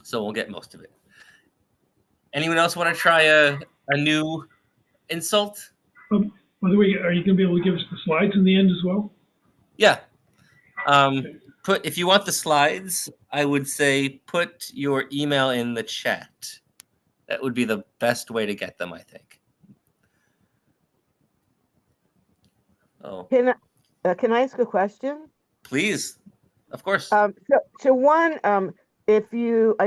so we'll get most of it. Anyone else want to try a new insult? By the way, are you going to be able to give us the slides in the end as well? Yeah. If you want the slides, I would say put your email in the chat. That would be the best way to get them, I think. Oh, Can I ask a question? please, of course. So one, I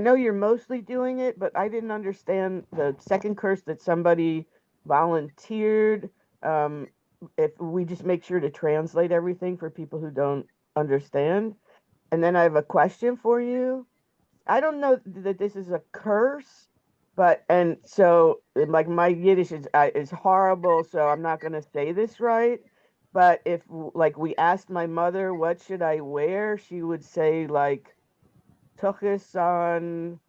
know you're mostly doing it, but I didn't understand the second curse that somebody volunteered. If we just make sure to translate everything for people who don't understand. And then I have a question for you. I don't know that this is a curse, and so like my Yiddish is horrible, so I'm not going to say this right. But if like we asked my mother what should I wear, she would say like tuchus on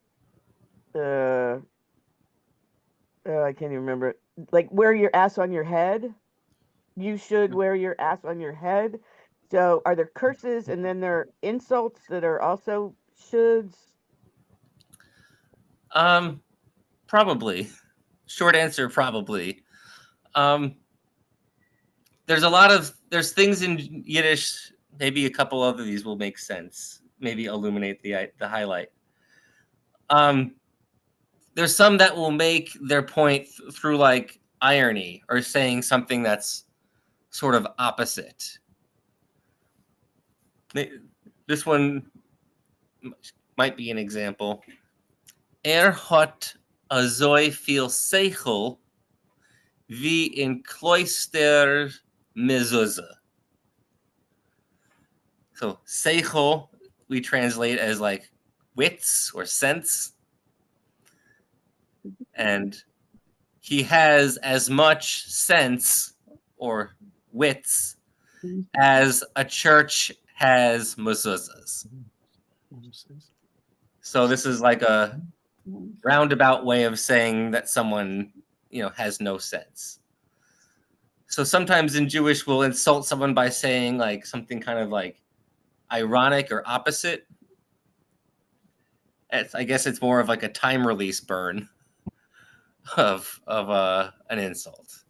I can't even remember it. Like wear your ass on your head. You should wear your ass on your head. So are there curses and then there are insults that are also shoulds? Probably. Short answer, probably. There's things in Yiddish. Maybe a couple of these will make sense. Maybe illuminate the highlight. There's some that will make their point through like irony or saying something that's sort of opposite. This one might be an example. Hat azoi viel seichel wie in Cloister mezuzah. So seichel we translate as like wits or sense. And he has as much sense or wits as a church has mezuzahs. So this is like a roundabout way of saying that someone, has no sense. So sometimes in Jewish we'll insult someone by saying like something kind of like ironic or opposite. I guess it's more of like a time release burn of an insult.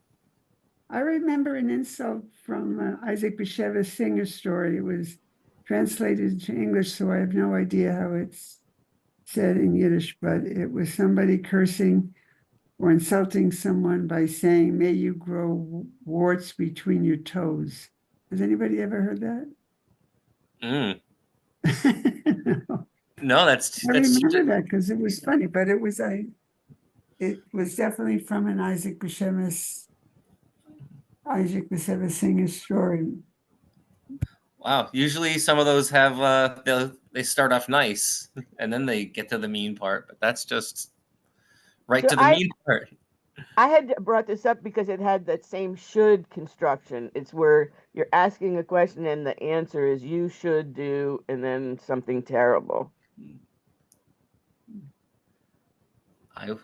I remember an insult from Isaac Bashevis Singer story. It was translated into English, so I have no idea how it's said in Yiddish, but it was somebody cursing or insulting someone by saying, "May you grow warts between your toes." Has anybody ever heard that? No, that's I remember that because it was funny, but it was definitely from an Isaac Bashevis Singer story. Wow. Usually some of those have they start off nice and then they get to the mean part, but that's just to the mean part. I had brought this up because it had that same should construction. It's where you're asking a question and the answer is you should do and then something terrible. I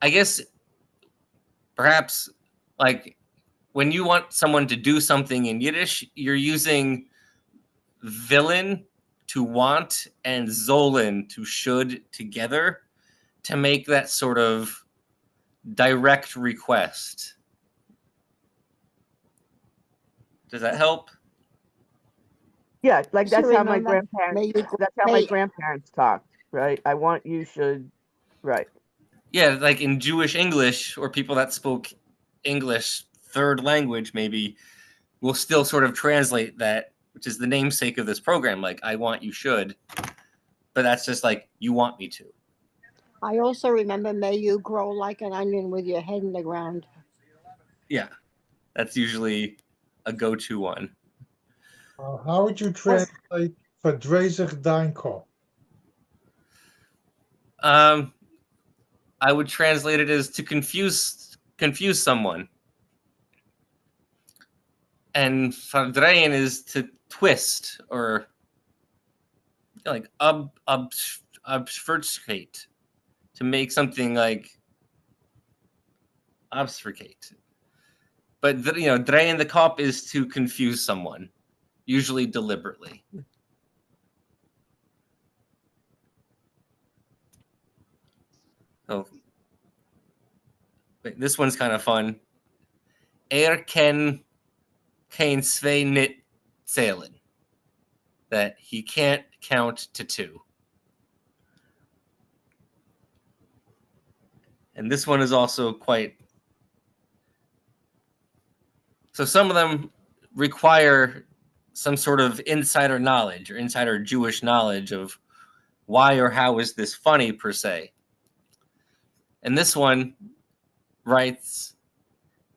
guess perhaps like when you want someone to do something in Yiddish, you're using villain to want and zolin to should together to make that sort of direct request. Does that help? Yeah, like that's how my grandparents talked, right? I want you should, right. Yeah, like in Jewish English or people that spoke English third language maybe will still sort of translate that, which is the namesake of this program, like I want you should, but that's just like you want me to. I also remember may you grow like an onion with your head in the ground. Yeah, that's usually a go-to one. How would you translate verdrezig deinko? I would translate it as to confuse someone. And verdrehen is to twist or like obfuscate, to make something like obfuscate. But drehen the kop is to confuse someone, usually deliberately. Oh, wait, this one's kind of fun. Ken geen twee nit zählen. That he can't count to 2. And this one is also quite. So some of them require some sort of insider knowledge or insider Jewish knowledge of why or how is this funny per se. And this one writes,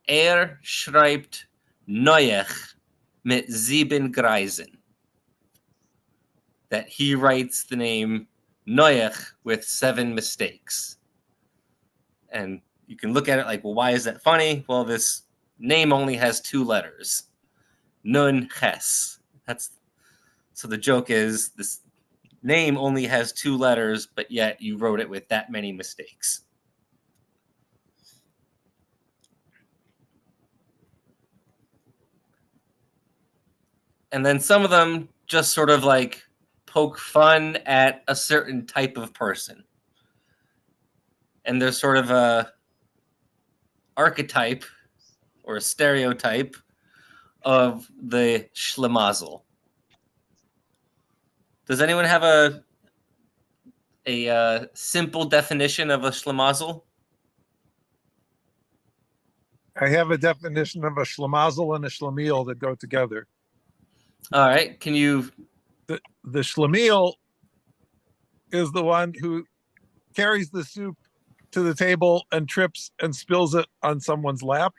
schreibt Neuech mit 7 Greisen. That he writes the name Neuech with 7 mistakes. And you can look at it like, well, why is that funny? Well, this name only has 2 letters. Nun Ches. So the joke is this name only has 2 letters, but yet you wrote it with that many mistakes. And then some of them just sort of like poke fun at a certain type of person. And there's sort of a archetype or a stereotype of the schlemazel. Does anyone have a simple definition of a schlemazel? I have a definition of a schlemazel and a schlemiel that go together. All right. Can you? The schlemiel is the one who carries the soup to the table and trips and spills it on someone's lap.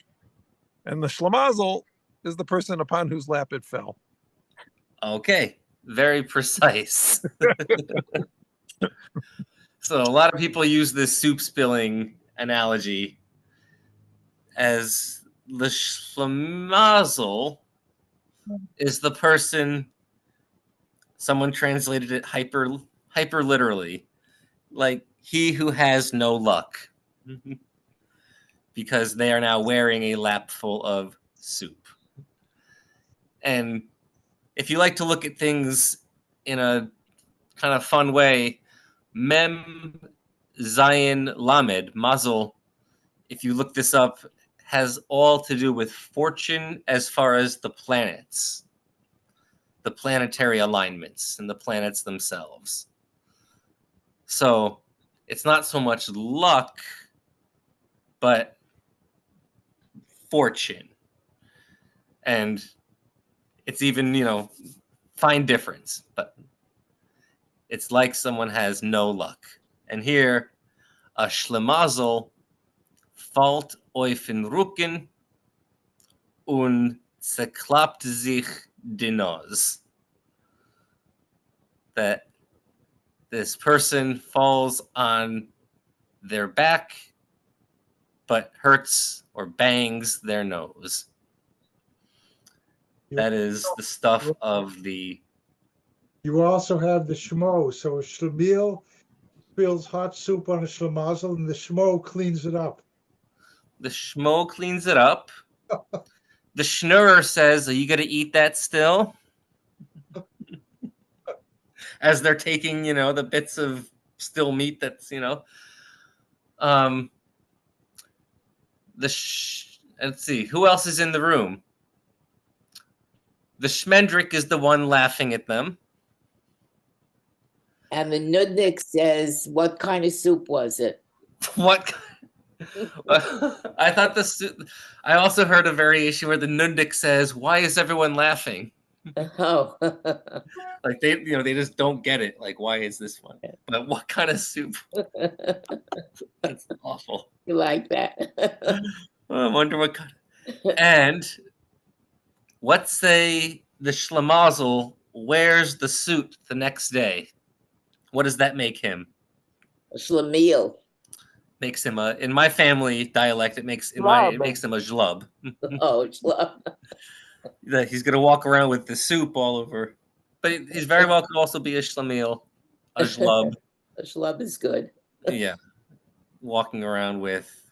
And the schlemazel is the person upon whose lap it fell. Okay. Very precise. So a lot of people use this soup spilling analogy as the schlemazel is the person. Someone translated it hyper literally, like he who has no luck, because they are now wearing a lap full of soup. And if you like to look at things in a kind of fun way, Mem Zayin Lamed Mazel, if you look this up, has all to do with fortune as far as the planets, the planetary alignments, and the planets themselves. So it's not so much luck, but fortune. And it's even, fine difference, but it's like someone has no luck. And here, a schlemazel fällt auf den Rücken und zerklappt sich die Nase. That this person falls on their back, but hurts or bangs their nose. That is the stuff of the. You also have the shmo. So a schlemiel spills hot soup on a schlemazel, and the shmo cleans it up. The schmo cleans it up. The schnurrer says, "Are you going to eat that still?" As they're taking, the bits of still meat that's, let's see, who else is in the room? The Schmendrick is the one laughing at them. And the nudnik says, what kind of soup was it? What? I thought I also heard a variation where the nudnik says, "Why is everyone laughing?" Oh. Like they just don't get it. Like, why is this one? But what kind of soup? That's awful. You like that? I wonder what kind. And let's say the schlemazel wears the suit the next day. What does that make him? A schlemiel. Makes him in my family dialect. It makes him a zhlub. Oh, schlub. That he's gonna walk around with the soup all over, but he's very well could also be a schlemiel, a zhlub. A schlub is good. Yeah, walking around with.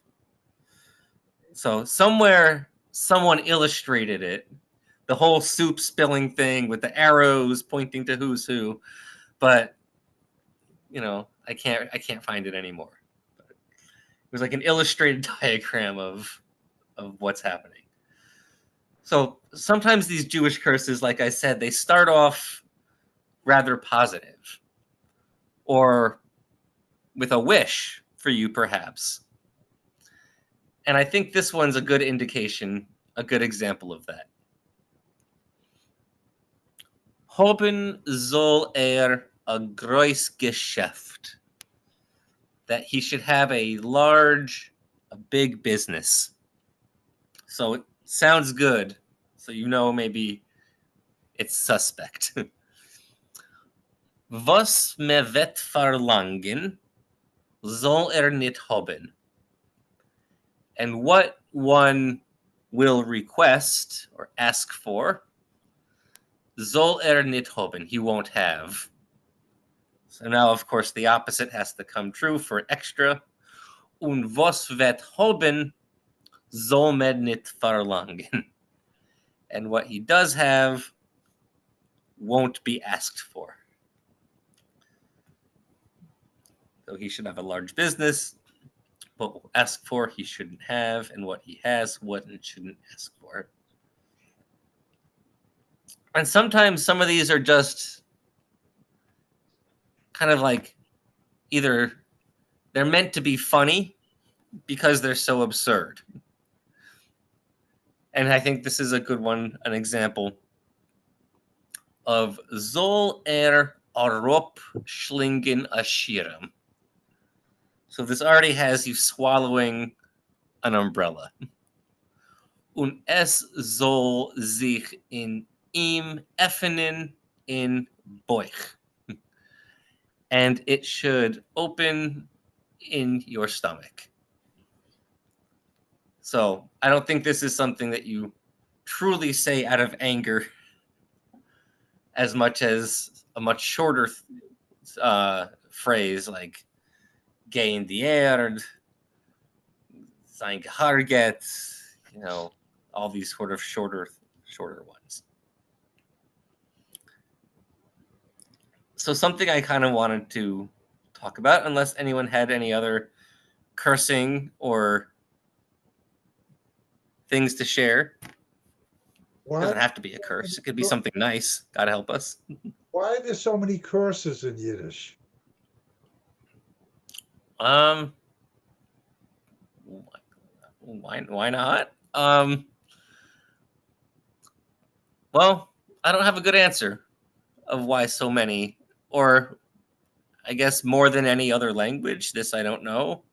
So somewhere someone illustrated it, the whole soup spilling thing with the arrows pointing to who's who, but I can't find it anymore. was like an illustrated diagram of what's happening. So sometimes these Jewish curses, like I said, they start off rather positive, or with a wish for you, perhaps. And I think this one's a good indication, a good example of that. Haben soll a groß Geschäft. That he should have a big business. So it sounds good. So you know maybe it's suspect. Was me vet verlangen, soll nicht haben. And what one will request or ask for, soll nicht haben, he won't have. So now, of course, the opposite has to come true for extra. Und was vet haben, soll man nicht verlangen. And what he does have won't be asked for. So he should have a large business. What will ask for, he shouldn't have. And what he has, what and shouldn't ask for. And sometimes some of these are just kind of like either they're meant to be funny because they're so absurd. And I think this is a good one, an example of soll arop schlingen a schirm. So this already has you swallowing an umbrella. Und es soll sich in ihm öffnen in Bauch. And it should open in your stomach. So I don't think this is something that you truly say out of anger as much as a much shorter phrase like gay in the air, sein Geharget, all these sort of shorter ones. So something I kind of wanted to talk about, unless anyone had any other cursing or things to share. It doesn't have to be a curse. It could be something nice. God help us. Why are there so many curses in Yiddish? Why not? Well, I don't have a good answer of why so many, or I guess more than any other language. This I don't know.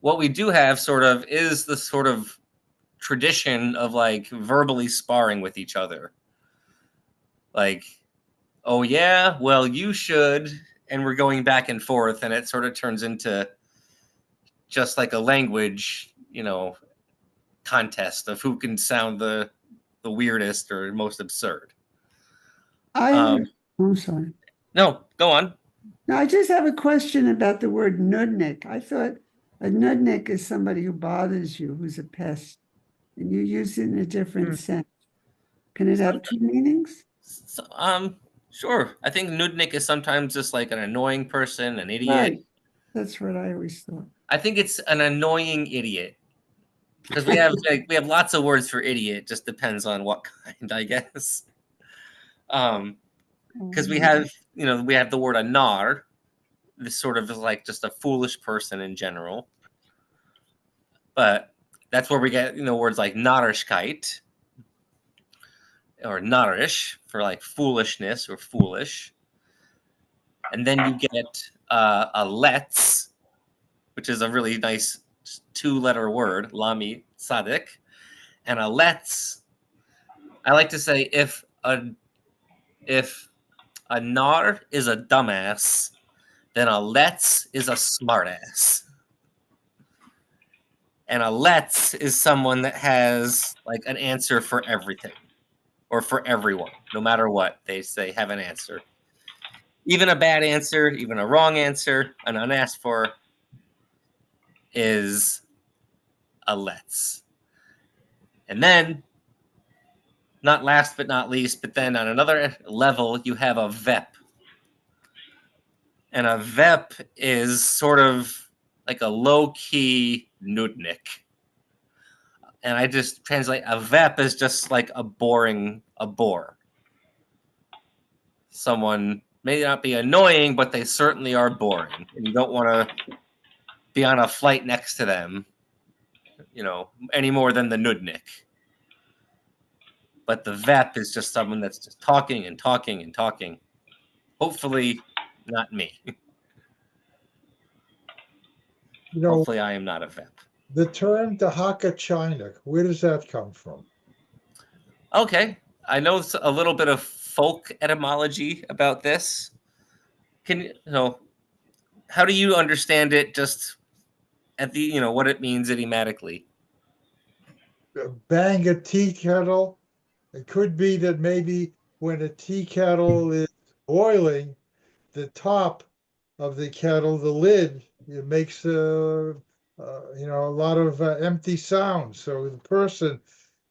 What we do have sort of is the sort of tradition of like verbally sparring with each other. Like, oh yeah, well you should, and we're going back and forth, and it sort of turns into just like a language, contest of who can sound the weirdest or most absurd. I'm sorry. No, go on. Now, I just have a question about the word nudnik. I thought a nudnik is somebody who bothers you, who's a pest, and you use it in a different sense. Can it have two meanings? Sure. I think nudnik is sometimes just like an annoying person, an idiot. Right. That's what I always thought. I think it's an annoying idiot. Because we have lots of words for idiot, just depends on what kind, I guess. Because we have the word anar. This sort of is like just a foolish person in general. But that's where we get words like narishkeit or narish for like foolishness or foolish. And then you get a let's, which is a really nice 2-letter word, lami tzadik. And a let's, I like to say if a nar is a dumbass, then a let's is a smartass. And a let's is someone that has like an answer for everything or for everyone, no matter what. They say have an answer. Even a bad answer, even a wrong answer, an unasked for is a let's. And then, not last but not least, but then on another level, you have a vep. And a vep is sort of like a low-key nudnik. And I just translate a vep as just like a bore. Someone may not be annoying, but they certainly are boring. And you don't want to be on a flight next to them, any more than the nudnik. But the vep is just someone that's just talking and talking and talking. Hopefully not me. Hopefully I am not a vep. The term the Hakka China, where does that come from? Okay. I know a little bit of folk etymology about this. How do you understand it just at the, what it means idiomatically? Bang a tea kettle. It could be that maybe when a tea kettle is boiling, the top of the kettle, the lid, it makes a lot of empty sounds. So the person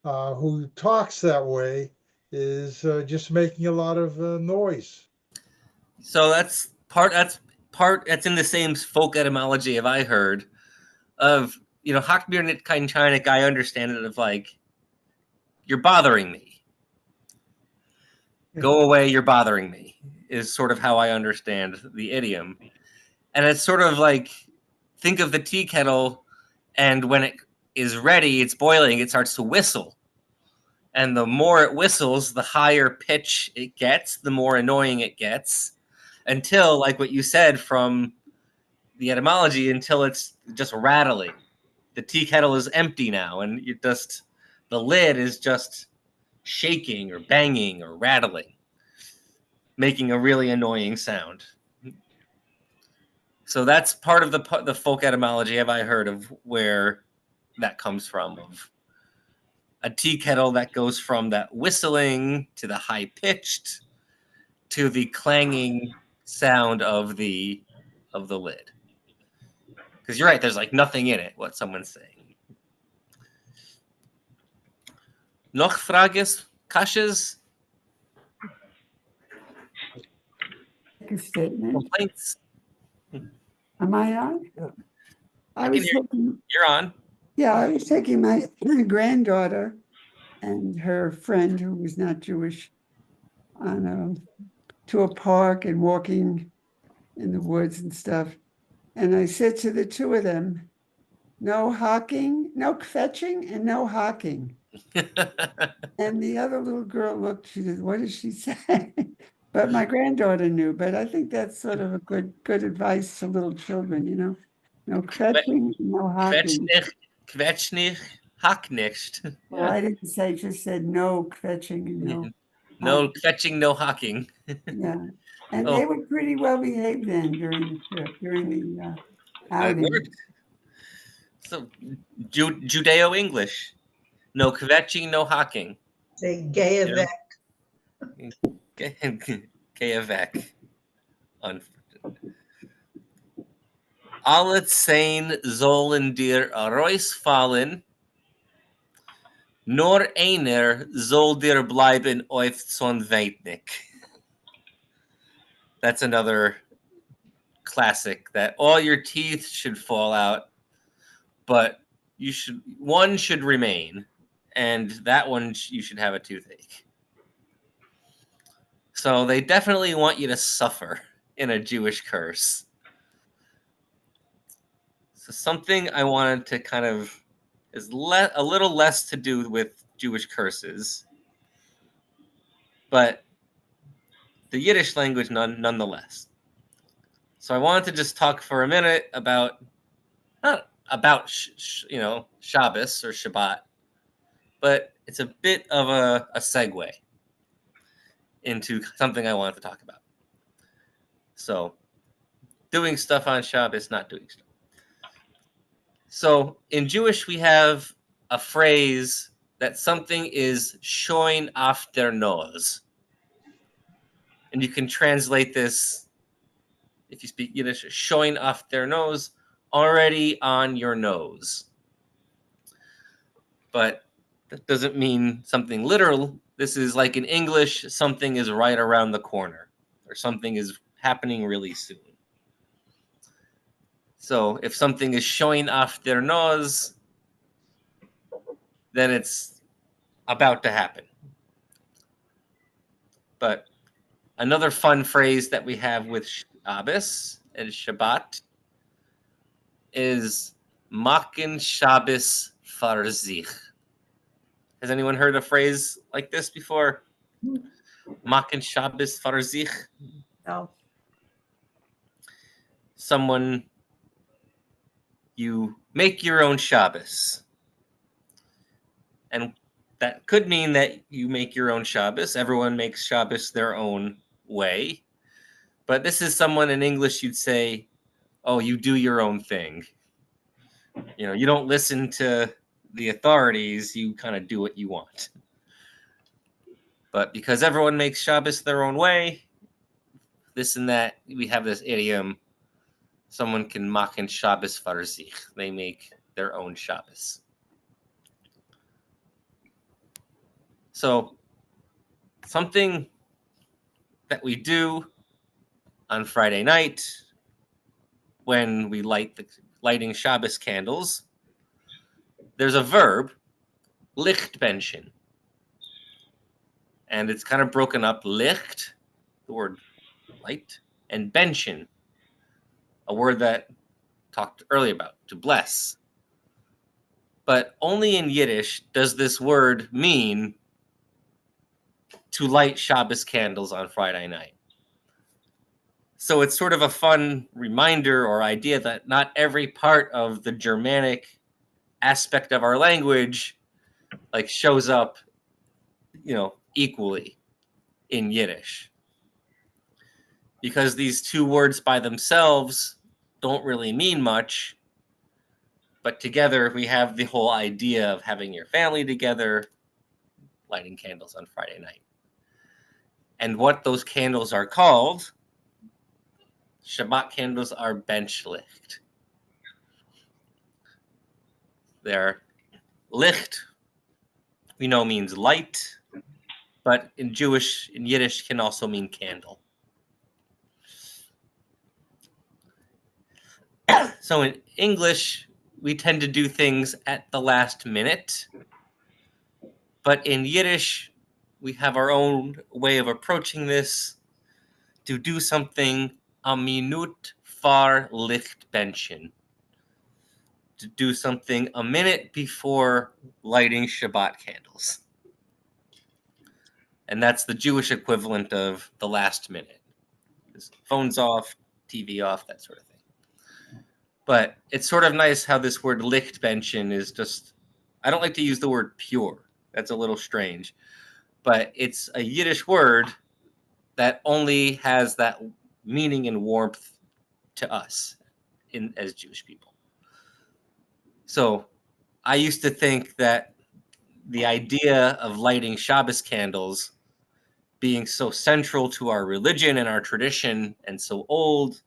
who talks that way is just making a lot of noise. So that's in the same folk etymology have I heard of, Hakmir nit kein Chinik, I understand it of like, you're bothering me. Go away, you're bothering me, is sort of how I understand the idiom. And it's sort of like, think of the tea kettle, and when it is ready, it's boiling, it starts to whistle. And the more it whistles, the higher pitch it gets, the more annoying it gets, until, like what you said from the etymology, until it's just rattling. The tea kettle is empty now, and the lid is just shaking or banging or rattling, making a really annoying sound. So that's part of the folk etymology have I heard of where that comes from, of a tea kettle that goes from that whistling to the high pitched to the clanging sound of the lid. Because you're right, there's like nothing in it, what someone's saying. Noch Frages, Kashes, Make a statement. complaints? Am I on? I can hear you. You're on. Yeah, I was taking my granddaughter and her friend who was not Jewish to a park and walking in the woods and stuff. And I said to the two of them, no hawking, no kvetching, and no hawking. And the other little girl looked, she said, what did she say? But my granddaughter knew, but I think that's sort of a good advice to little children, no kvetching, no hawking. Quetsch nicht, hack nicht. Well, I didn't say, just said no kvetching and no. No quetching, no hawking. Yeah, and they were pretty well behaved then during the trip, during the outing. So Judeo-English. No kvetching, no hawking. Say gay event. Gay weg. Alle zehn sollen dir rausfallen, nur einer soll dir bleiben auf son Weitnik. That's another classic, that all your teeth should fall out, but one should remain, and that one you should have a toothache. So they definitely want you to suffer in a Jewish curse. So something I wanted to kind of is a little less to do with Jewish curses, but the Yiddish language nonetheless. So I wanted to just talk for a minute about, not about Shabbos or Shabbat, but it's a bit of a segue into something I wanted to talk about. So doing stuff on Shabbos, not doing stuff. So in Jewish, we have a phrase that something is shoin auf der nose. And you can translate this, if you speak Yiddish, shoin auf der nose, already on your nose. But that doesn't mean something literal. This is like in English, something is right around the corner, or something is happening really soon. So if something is showing off their nose, then it's about to happen. But another fun phrase that we have with Shabbos and Shabbat is Machen Shabbos für sich. Has anyone heard a phrase like this before? Machen Shabbos für sich? No. Someone, you make your own Shabbos. And that could mean that you make your own Shabbos. Everyone makes Shabbos their own way. But this is someone in English you'd say, oh, you do your own thing. You know, you don't listen to the authorities, you kind of do what you want. But because everyone makes Shabbos their own way, this and that, we have this idiom, someone can machen Shabbos für sich. They make their own Shabbos. So something that we do on Friday night when we lighting Shabbos candles, there's a verb, Lichtbenchen. And it's kind of broken up, Licht, the word light, and Benchen, a word that talked earlier about, to bless. But only in Yiddish does this word mean to light Shabbos candles on Friday night. So it's sort of a fun reminder or idea that not every part of the Germanic aspect of our language like shows up, you know, equally in Yiddish. Because these two words by themselves don't really mean much, but together we have the whole idea of having your family together, lighting candles on Friday night. And what those candles are called, Shabbat candles are benchlicht. They're licht, we know means light, but in Yiddish can also mean candle. So in English, we tend to do things at the last minute. But in Yiddish, we have our own way of approaching this, to do something a minut vor Lichtbenchen. To do something a minute before lighting Shabbat candles. And that's the Jewish equivalent of the last minute. Phones off, TV off, that sort of thing. But it's sort of nice how this word Lichtbenchen is just, I don't like to use the word pure. That's a little strange. But it's a Yiddish word that only has that meaning and warmth to us as Jewish people. So I used to think that the idea of lighting Shabbos candles being so central to our religion and our tradition and so old,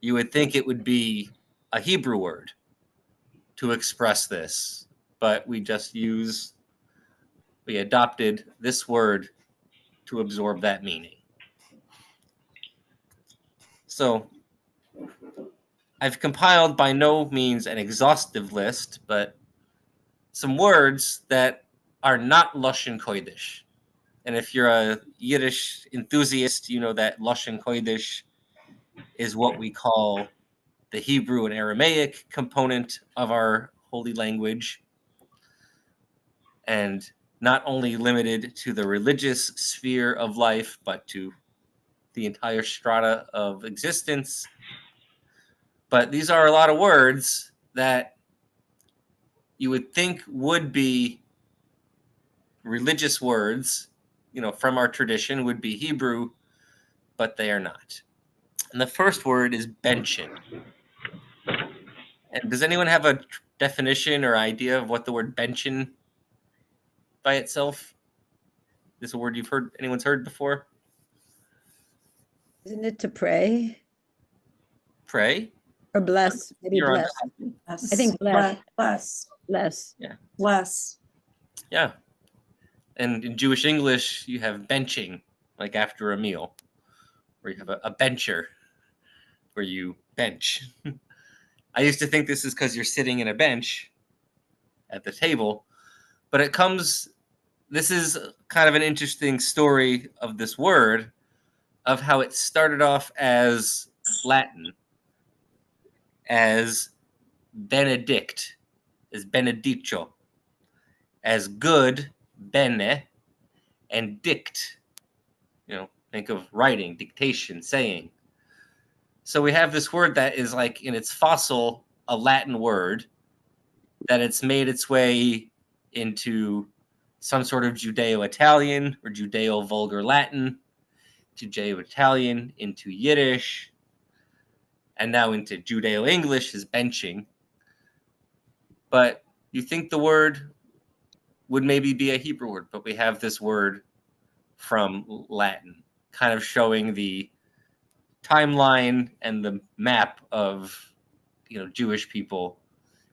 you would think it would be a Hebrew word to express this, but we adopted this word to absorb that meaning. So I've compiled by no means an exhaustive list, but some words that are not Lashon Kodesh. And if you're a Yiddish enthusiast, you know that Lashon Kodesh is what we call the Hebrew and Aramaic component of our holy language, and not only limited to the religious sphere of life, but to the entire strata of existence. But these are a lot of words that you would think would be religious words, you know, from our tradition, would be Hebrew, but they are not. And the first word is benchen. And does anyone have a definition or idea of what the word benchen by itself is? A word anyone's heard before? Isn't it to pray Pray? or bless? Maybe You're on- bless. I think bless. Bless. Yeah. Bless. Yeah. And in Jewish English, you have benching, like after a meal, where you have a bencher, where you bench. I used to think this is because you're sitting in a bench at the table, but this is kind of an interesting story of this word, of how it started off as Latin, as benedict, as benedicio, as good, bene, and dict. Think of writing, dictation, saying. So we have this word that is like in its fossil a Latin word, that it's made its way into some sort of Judeo-Italian or Judeo-Vulgar Latin, Judeo-Italian into Yiddish, and now into Judeo-English is benching. But you think the word would maybe be a Hebrew word, but we have this word from Latin, kind of showing the timeline and the map of Jewish people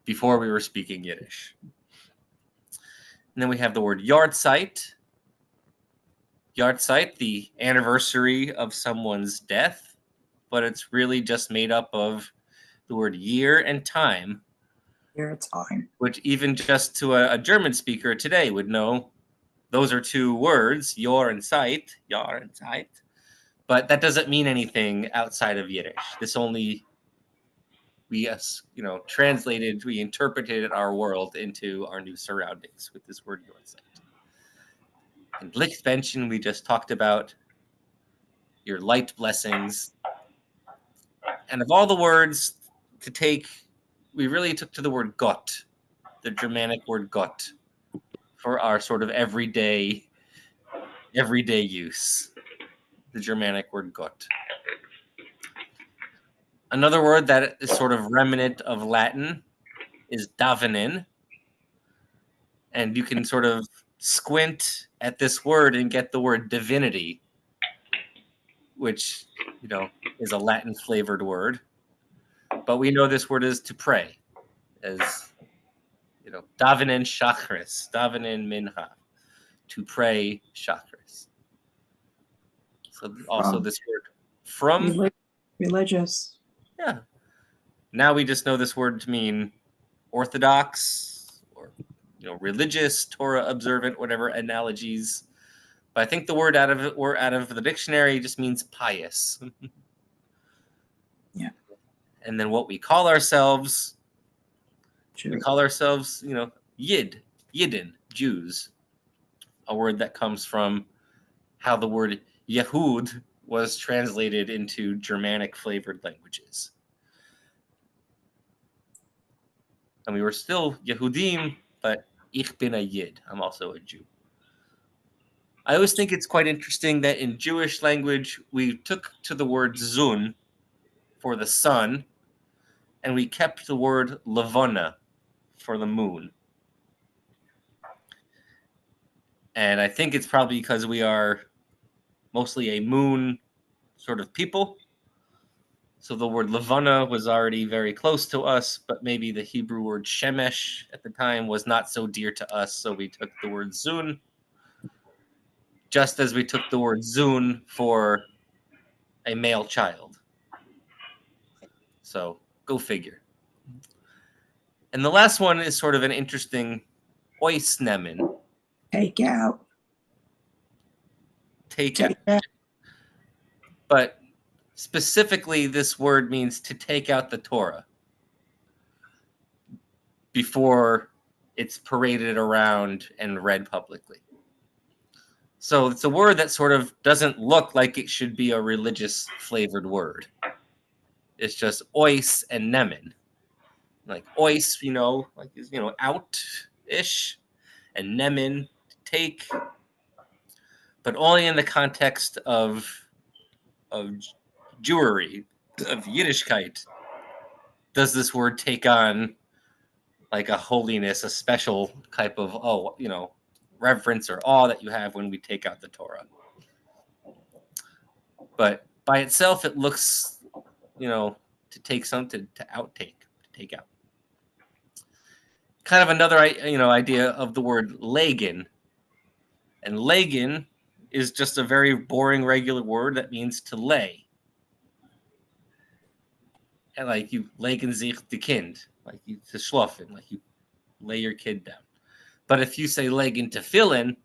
before we were speaking Yiddish. And then we have the word yahrzeit. Yahrzeit, the anniversary of someone's death, but it's really just made up of the word year and time. Year time. Which even just to a German speaker today would know those are two words, Jahr and Zeit, but that doesn't mean anything outside of Yiddish. This only we translated, we interpreted our world into our new surroundings with this word Yahrzeit. And Lichtbenchen, we just talked about your light blessings. And of all the words to take, we really took to the word Gott, the Germanic word Gott, for our sort of everyday use. The Germanic word Gott. Another word that is sort of remnant of Latin is davenin. And you can sort of squint at this word and get the word divinity, which, is a Latin flavored word. But we know this word is to pray, as, davenin shachris, davenin mincha, to pray shachris. So also this word from. Religious. Yeah. Now we just know this word to mean orthodox or religious, Torah observant, whatever analogies. But I think the word out of the dictionary just means pious. Yeah. And then what we call ourselves, Jew. we call ourselves, Yidden, Jews. A word that comes from how the word Yehud was translated into Germanic flavored languages. And we were still Yehudim, but ich bin a Yid. I'm also a Jew. I always think it's quite interesting that in Jewish language, we took to the word zun for the sun, and we kept the word levona for the moon. And I think it's probably because we are mostly a moon sort of people. So the word levana was already very close to us, but maybe the Hebrew word shemesh at the time was not so dear to us, so we took the word zun, just as we took the word zun for a male child. So go figure. And the last one is sort of an interesting oisnemen. Take out. Take out. But specifically, this word means to take out the Torah before it's paraded around and read publicly. So it's a word that sort of doesn't look like it should be a religious flavored word. It's just ois and nemen. Like ois, out-ish, and nemen, take, but only in the context of Jewry, of Yiddishkeit, does this word take on like a holiness, a special type of reverence or awe that you have when we take out the Torah. But by itself, it looks, to take something, to outtake, to take out. Kind of another, idea of the word lagan. And lagan is just a very boring, regular word that means to lay. and like you legen sich the kind, like you to schlafen, like you lay your kid down. But if you say legen tefillin,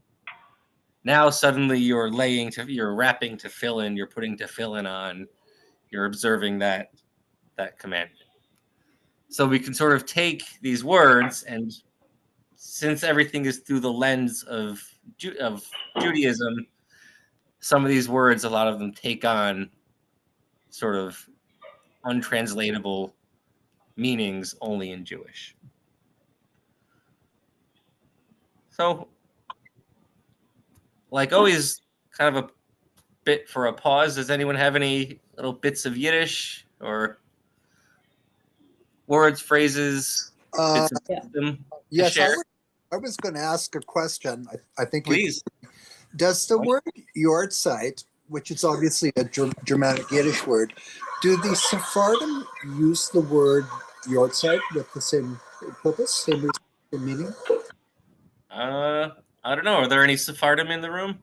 now suddenly you're wrapping tefillin, you're putting tefillin on, you're observing that commandment. So we can sort of take these words, and since everything is through the lens of Judaism, some of these words, a lot of them take on sort of untranslatable meanings only in Jewish. So, like always, kind of a bit for a pause. Does anyone have any little bits of Yiddish or words, phrases, bits of wisdom to Yes, share? I was going to ask a question. I think you Please. does the word Yortzeit, which is obviously a Germanic Yiddish word, do the Sephardim use the word Yortzeit with the same purpose, same meaning? I don't know. Are there any Sephardim in the room?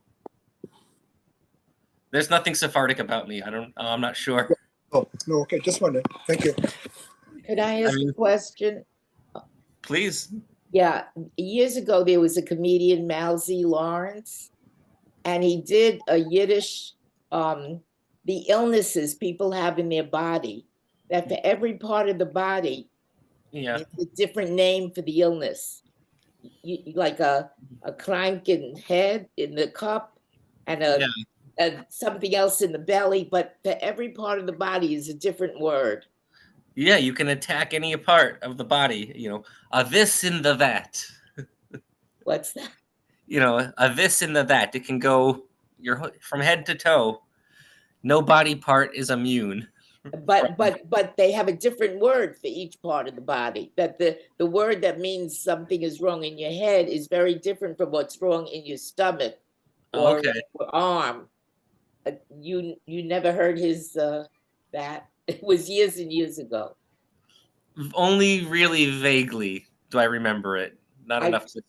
There's nothing Sephardic about me. I'm not sure. Oh, no, okay, just wondering. Thank you. Could I ask a question? Please. Yeah, years ago there was a comedian, Malzy Lawrence, and he did a Yiddish, the illnesses people have in their body, that for every part of the body, Yeah, it's a different name for the illness. Like a cranking head in the cup and something else in the belly, but for every part of the body is a different word. yeah. You can attack any part of the body. A this in the that. What's that? A this in the that. It can go from head to toe. No body part is immune. But they have a different word for each part of the body. That the word that means something is wrong in your head is very different from what's wrong in your stomach or arm. You never heard his that? It was years and years ago. Only really vaguely do I remember it. Not enough to.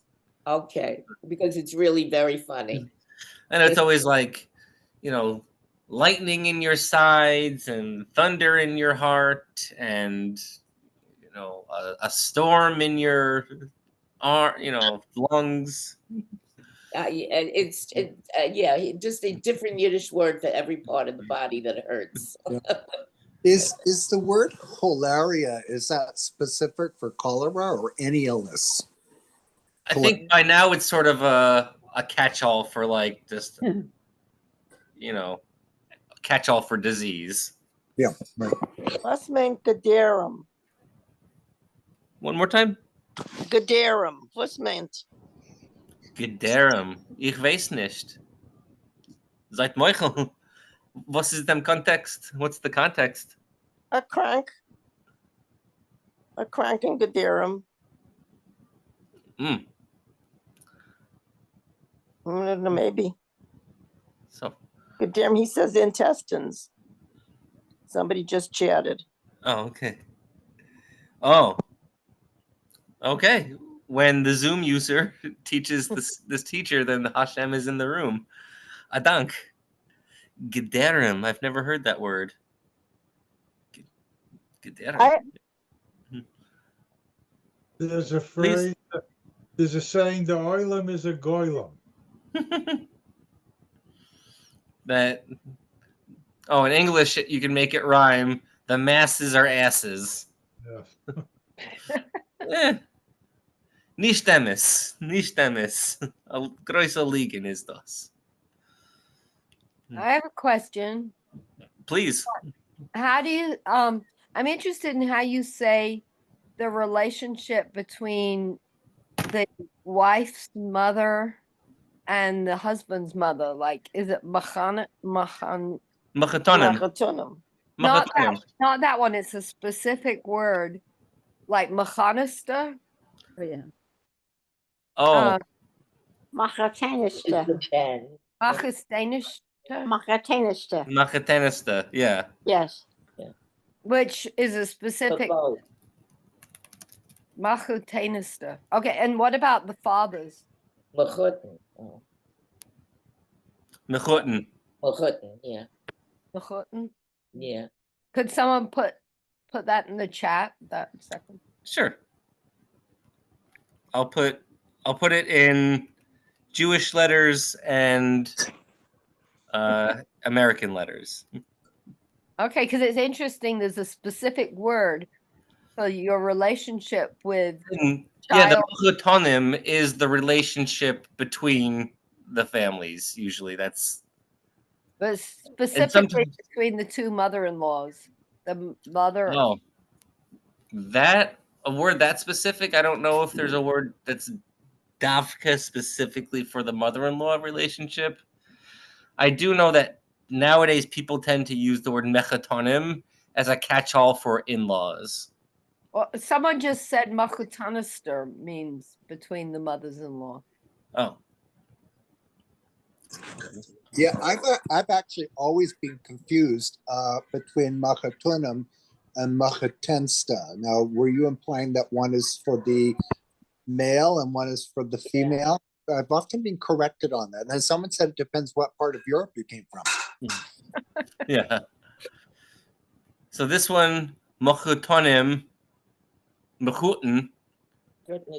Okay, because it's really very funny. And it's always like, lightning in your sides and thunder in your heart and a storm in your lungs. It's just a different Yiddish word for every part of the body that hurts. Yeah. Is the word malaria, is that specific for cholera or any illness? I think by now it's sort of a catch-all for like just catch-all for disease. Yeah, right. Was meint Gederim? One more time. Gederim. Was meint? Gederim. Ich weiß nicht. Seit Michael. Was ist dem Kontext? What's the context? A crank in Gederim. Maybe. So. Gederim, he says intestines. Somebody just chatted. Oh, okay. Oh. Okay. When the Zoom user teaches this teacher, then the Hashem is in the room. Adank. Gederim. I've never heard that word. Gederim. There's a phrase, there's a saying, the oilam is a goylam. In English, you can make it rhyme. The masses are asses. Yeah. Nicht emes. A größer Ligen is das. I have a question. Please. How do you, I'm interested in how you say the relationship between the wife's mother and the husband's mother. Like, is it Machatonim? Not that one. It's a specific word, like Machanista. Oh, yeah. Machatenista. Machatenista, yeah. Yes. Which is a specific Machatenista. Okay, and what about the fathers? Mechuten. Mechuten. Mechuten, yeah. Mechuten? Yeah. Could someone put put that in the chat? That second. Sure. I'll put it in Jewish letters and American letters. Okay, because it's interesting. There's a specific word for your relationship with Yeah, the child. machotonim is the relationship between the families. Usually, that's But specifically between the two mother-in-laws. The mother. oh, that a word that specific. I don't know if there's a word that's davka specifically for the mother-in-law relationship. I do know that nowadays people tend to use the word mechotonim as a catch-all for in-laws. Well, someone just said machutanister means between the mothers-in-law. Oh. Yeah, I've actually always been confused between machatunim and machatensta. Now, were you implying that one is for the male and one is for the female? I've often been corrected on that. And someone said it depends what part of Europe you came from. Yeah. So this one, machutonim, machuten,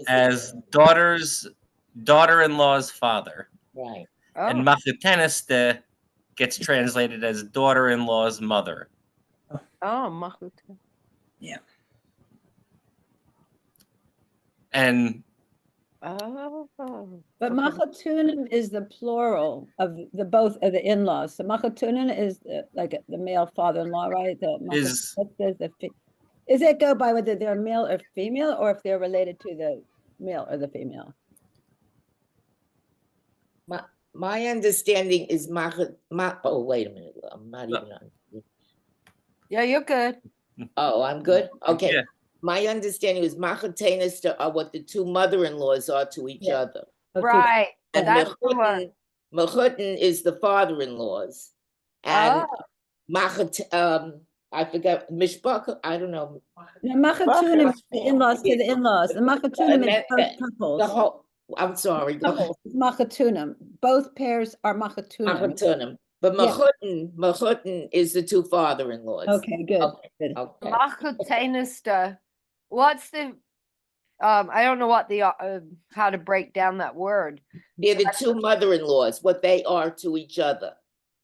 as daughter-in-law's father. Right. And machuteniste gets translated as daughter-in-law's mother. Oh, machuten. Yeah. And but machatunim is the plural of the both of the in-laws. So machatunim is like the male father-in-law, right? Is it go by whether they're male or female, or if they're related to the male or the female? My understanding is oh, wait a minute. I'm not even on. Yeah, you're good. Oh, I'm good? Okay. Yeah. My understanding is machatenis are what the two mother-in-laws are to each other. Right. And mechuten is the father-in-laws. And I forgot, mishpach, I don't know. No, machatunim is the in-laws to the in-laws. The machatunim is both couples. I'm sorry. Couples, machatunim. Both pairs are machatunim. But mechuten is the two father-in-laws. Okay, good. Okay. Machutenista. What's the I don't know what the how to break down that word. They're the two mother-in-laws, what they are to each other.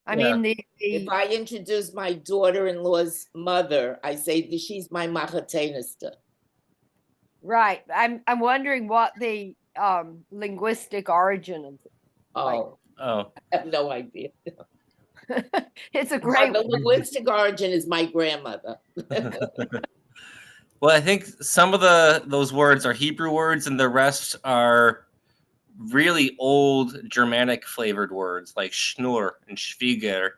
I mean, if I introduce my daughter-in-law's mother, I say she's my machatenista. Right. I'm wondering what the linguistic origin of it. Oh, I have no idea. It's a great the linguistic origin is my grandmother. Well, I think some of those words are Hebrew words, and the rest are really old Germanic flavored words like schnur and schwieger.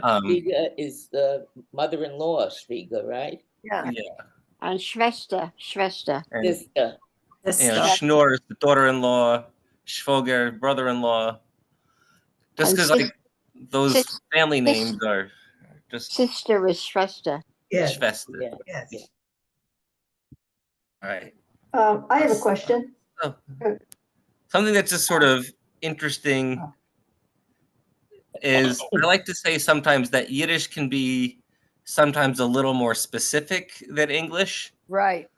Schwieger is the mother-in-law, Schwieger, right? Yeah. And Schwester. And, schnur is the daughter-in-law, schwoger, brother-in-law. Just because like those family names are just sister is Schwester. Yes. Schwester. Yes. All right. I have a question. Oh. Something that's just sort of interesting is I like to say sometimes that Yiddish can be sometimes a little more specific than English. Right.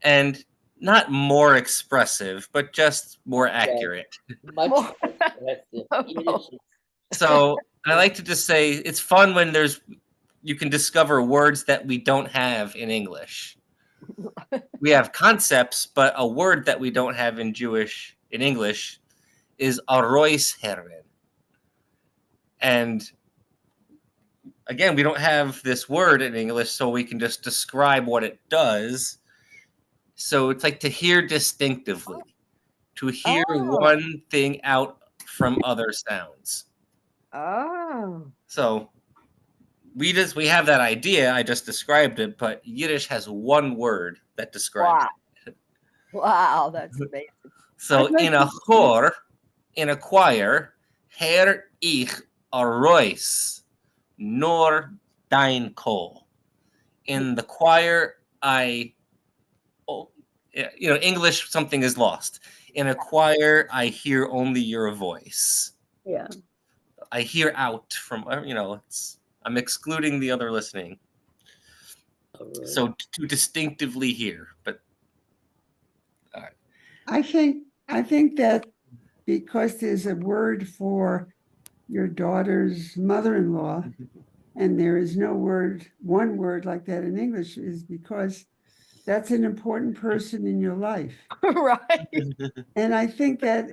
And not more expressive, but just more accurate. Much more expressive. So I like to just say it's fun when you can discover words that we don't have in English. We have concepts, but a word that we don't have in English is aroisherren. And again, we don't have this word in English, so we can just describe what it does. So it's like to hear distinctively, to hear one thing out from other sounds. Oh. So we have that idea. I just described it, but Yiddish has one word that describes it. Wow, that's amazing. So in a chor, in a choir, her ich arois, nor dein kol. In the choir, English, something is lost. In a choir, I hear only your voice. Yeah. I hear out from, I'm excluding the other listening. So to distinctively hear, but I think that because there's a word for your daughter's mother-in-law, and there is no one word like that in English, is because that's an important person in your life. Right. And I think that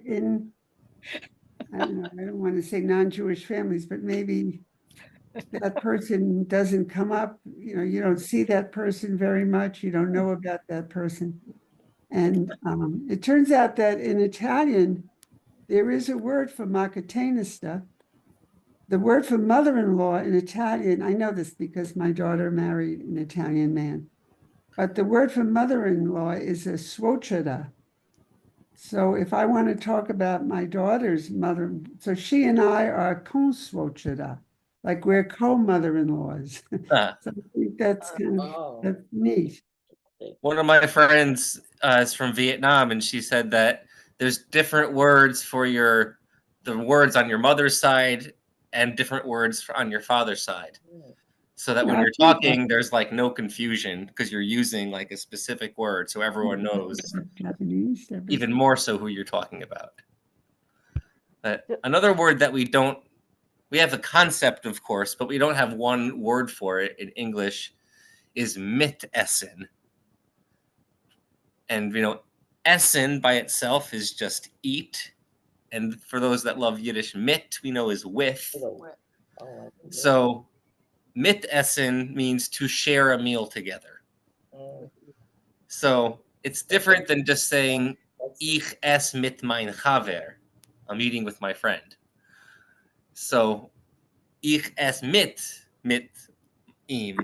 I don't know, I don't want to say non-Jewish families, but maybe that person doesn't come up, you don't see that person very much, you don't know about that person. And it turns out that in Italian, there is a word for Macatenista. The word for mother-in-law in Italian, I know this because my daughter married an Italian man, but the word for mother-in-law is a suocera. So if I want to talk about my daughter's mother, so she and I are consuocera, like we're co-mother-in-laws. So I think that's that's neat. One of my friends is from Vietnam, and she said that there's different words for the words on your mother's side and different words on your father's side. So that when you're talking, there's like no confusion because you're using like a specific word, so everyone knows. Japanese, even more so who you're talking about. Another word that we have the concept, of course, but we don't have one word for it in English, is mitessen. And, essen by itself is just eat. And for those that love Yiddish, mit, we know is with. So mitessen means to share a meal together. So it's different than just saying ich ess mit mein Chaver. I'm eating with my friend. So ich ess mit ihm.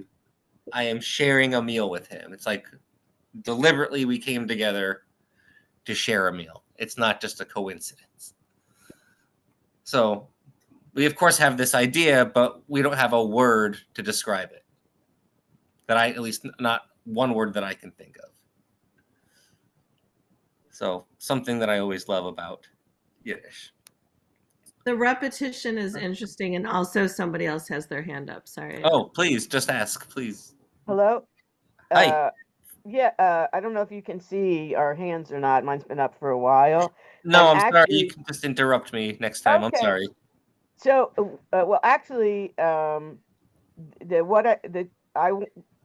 I am sharing a meal with him. It's like deliberately we came together to share a meal. It's not just a coincidence. So we of course have this idea, but we don't have a word to describe it. At least not one word that I can think of. So something that I always love about Yiddish. The repetition is interesting, and also somebody else has their hand up. Sorry. Oh, please, just ask, please. Hello? Hi. Yeah, I don't know if you can see our hands or not. Mine's been up for a while. No, And I'm sorry. You can just interrupt me next time. Okay. I'm sorry. So, well, actually, I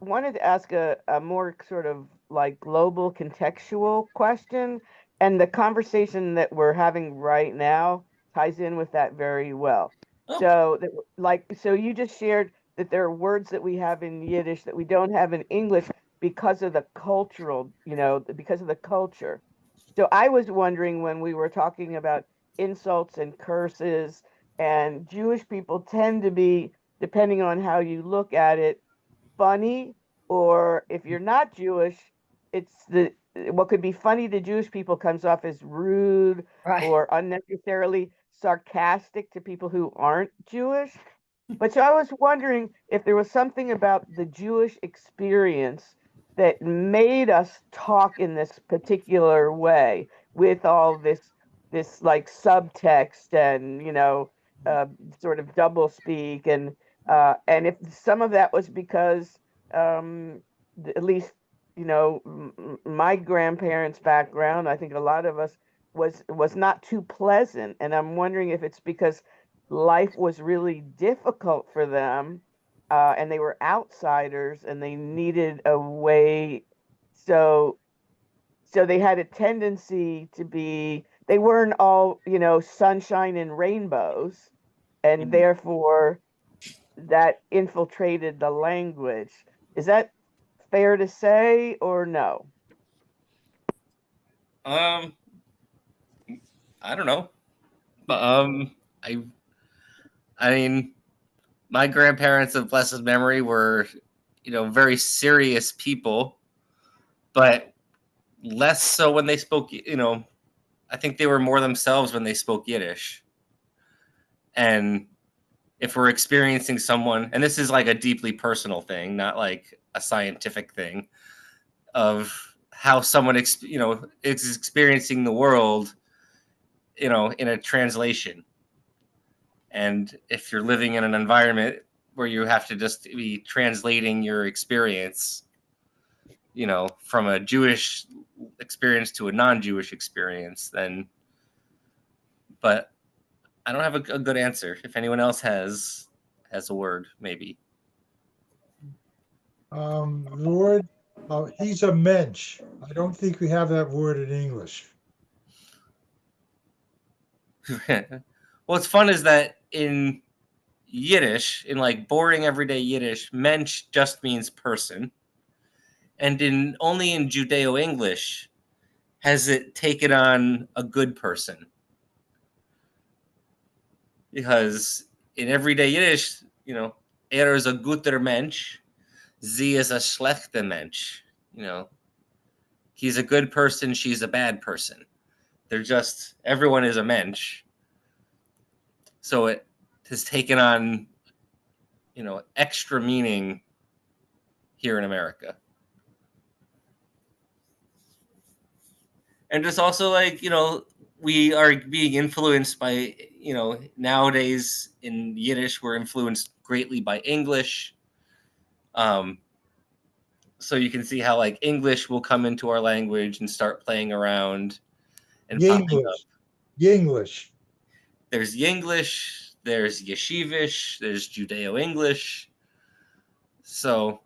wanted to ask a more sort of like global contextual question, and the conversation that we're having right now ties in with that very well. So so you just shared that there are words that we have in Yiddish that we don't have in English because of the cultural, because of the culture. So I was wondering when we were talking about insults and curses, and Jewish people tend to be, depending on how you look at it, funny, or if you're not Jewish, what could be funny to Jewish people comes off as rude or unnecessarily sarcastic to people who aren't Jewish. But so I was wondering if there was something about the Jewish experience that made us talk in this particular way with all this like subtext and sort of double speak and if some of that was because at least my grandparents' background, I think a lot of us was not too pleasant, and I'm wondering if it's because life was really difficult for them, and they were outsiders, and they needed a way. So they had a tendency to be. They weren't all sunshine and rainbows, and therefore that infiltrated the language. Is that fair to say or no? I don't know. I mean, my grandparents of blessed memory were, very serious people, but less so when they spoke, I think they were more themselves when they spoke Yiddish. And if we're experiencing someone, and this is like a deeply personal thing, not like a scientific thing, of how someone is experiencing the world, in a translation. And if you're living in an environment where you have to just be translating your experience, from a Jewish experience to a non-Jewish experience, then. But I don't have a good answer. If anyone else has a word, maybe. The word, he's a mensch. I don't think we have that word in English. What's fun is that in Yiddish, in like boring everyday Yiddish, mensch just means person. And only in Judeo-English has it taken on a good person. Because in everyday Yiddish, is a guter Mensch, sie is a schlechter Mensch. He's a good person, she's a bad person. Everyone is a Mensch. So it has taken on, extra meaning here in America. And just also we are being influenced by, nowadays in Yiddish, we're influenced greatly by English. So you can see how English will come into our language and start playing around and popping up. Yinglish. There's Yinglish, there's Yeshivish, there's Judeo-English. So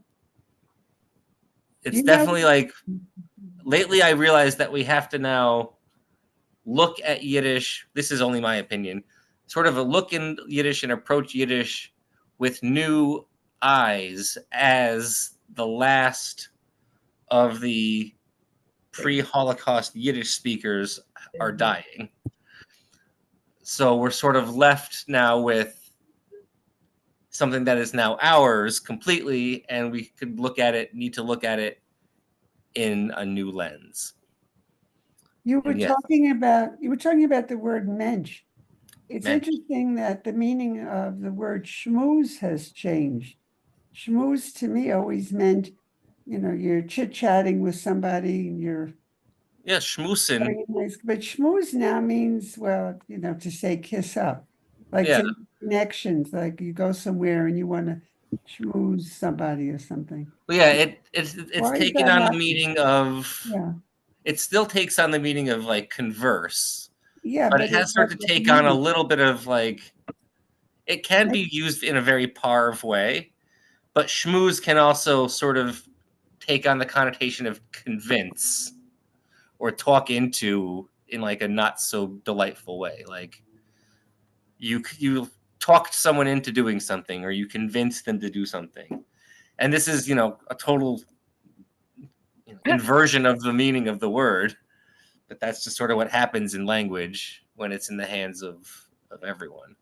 it's definitely lately I realized that we have to now look at Yiddish. This is only my opinion. Sort of a look in Yiddish and approach Yiddish with new eyes as the last of the pre-Holocaust Yiddish speakers are dying. So we're sort of left now with something that is now ours completely, and we need to look at it in a new lens. You were talking about the word mensch. It's interesting that the meaning of the word schmooze has changed. Schmooze to me always meant, you're chit-chatting with somebody, schmoozing. Nice. But schmooze now means, to say kiss up. To connections, like you go somewhere and you want to schmooze somebody or something. Well, yeah, it's taken on the meaning of. Yeah. It still takes on the meaning of converse. Yeah, but it has started to take on a little bit of it can be used in a very parv way, but schmooze can also sort of take on the connotation of convince or talk into in a not so delightful way. You talked someone into doing something, or you convinced them to do something. And this is, a total inversion of the meaning of the word. But that's just sort of what happens in language when it's in the hands of everyone.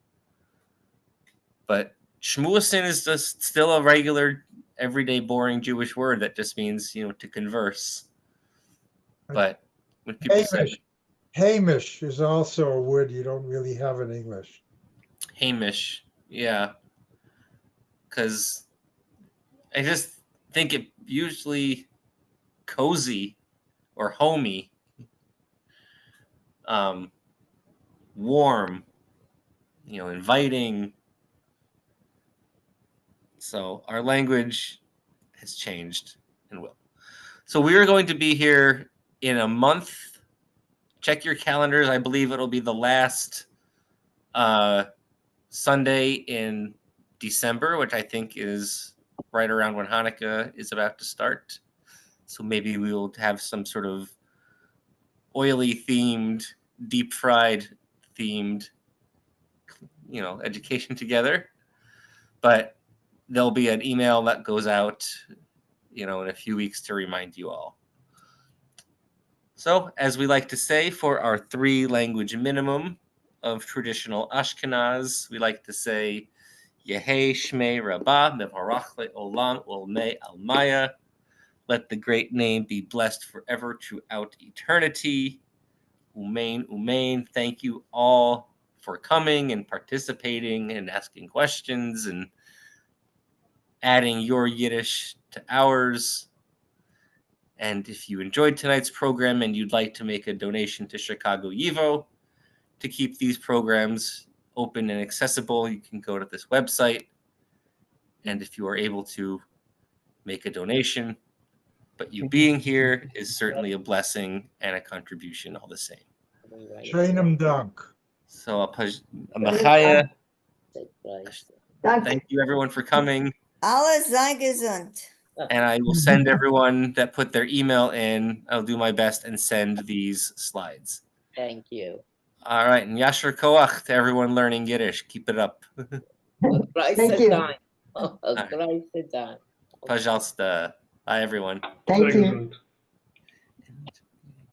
But schmoosin is just still a regular, everyday, boring Jewish word that just means, to converse. But when people say Hamish is also a word you don't really have in English. Hamish, yeah. Because I just think it usually cozy or homey, warm, inviting. So our language has changed and will. So we are going to be here in a month. Check your calendars. I believe it'll be the last Sunday in December, which I think is right around when Hanukkah is about to start. So maybe we will have some sort of oily themed, deep fried themed, education together. But there'll be an email that goes out, in a few weeks to remind you all. So, as we like to say, for our 3-language minimum of traditional Ashkenaz, we like to say, Yehei Shmei Rabbah Mevarach Le'olam Olmei Almaya. Let the great name be blessed forever throughout eternity. Umein, Umein. Thank you all for coming and participating and asking questions and adding your Yiddish to ours. And if you enjoyed tonight's program and you'd like to make a donation to Chicago YIVO to keep these programs open and accessible, you can go to this website. And if you are able to make a donation, but you being here is certainly a blessing and a contribution all the same. Trainum dunk. So Machaya, Danke. thank you everyone for coming. Alles sei gesund. And I will send everyone that put their email in, I'll do my best and send these slides. Thank you. All right, and Yasher Koach to everyone learning Yiddish. Keep it up. Thank you. Pajalsta. Bye everyone. Thank you. Excellent.